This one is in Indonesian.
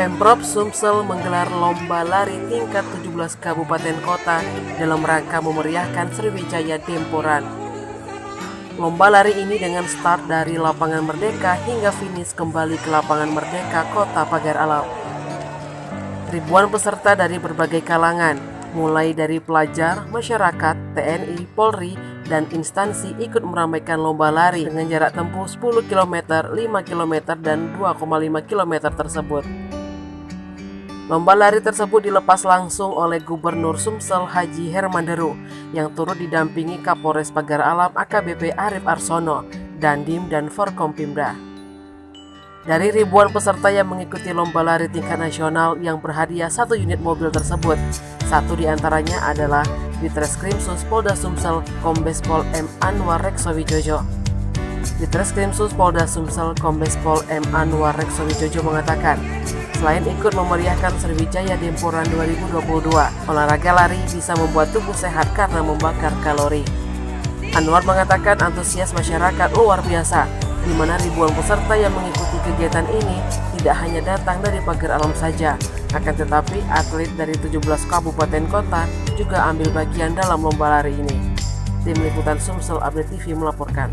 Pemprov Sumsel menggelar lomba lari tingkat 17 kabupaten kota dalam rangka memeriahkan Sriwijaya Demporan. Lomba lari ini dengan start dari Lapangan Merdeka hingga finish kembali ke Lapangan Merdeka Kota Pagar Alam. Ribuan peserta dari berbagai kalangan, mulai dari pelajar, masyarakat, TNI, Polri, dan instansi ikut meramaikan lomba lari dengan jarak tempuh 10 km, 5 km, dan 2,5 km tersebut. Lomba lari tersebut dilepas langsung oleh Gubernur Sumsel Haji Herman Deru yang turut didampingi Kapolres Pagar Alam AKBP Arif Arsono, Dandim, dan Forkompimda. Dari ribuan peserta yang mengikuti lomba lari tingkat nasional yang berhadiah 1 unit mobil tersebut, satu di antaranya adalah Ditreskrimsus Polda Sumsel Kombes Pol M. Anwar Reksowijojo. Ditreskrimsus Polda Sumsel Kombes Pol M. Anwar Reksowijojo mengatakan, selain ikut memeriahkan Sriwijaya Demporan 2022, olahraga lari bisa membuat tubuh sehat karena membakar kalori. Anwar mengatakan antusias masyarakat luar biasa, di mana ribuan peserta yang mengikuti kegiatan ini tidak hanya datang dari Pagar Alam saja, akan tetapi atlet dari 17 kabupaten kota juga ambil bagian dalam lomba lari ini. Tim Liputan Sumsel Update TV melaporkan.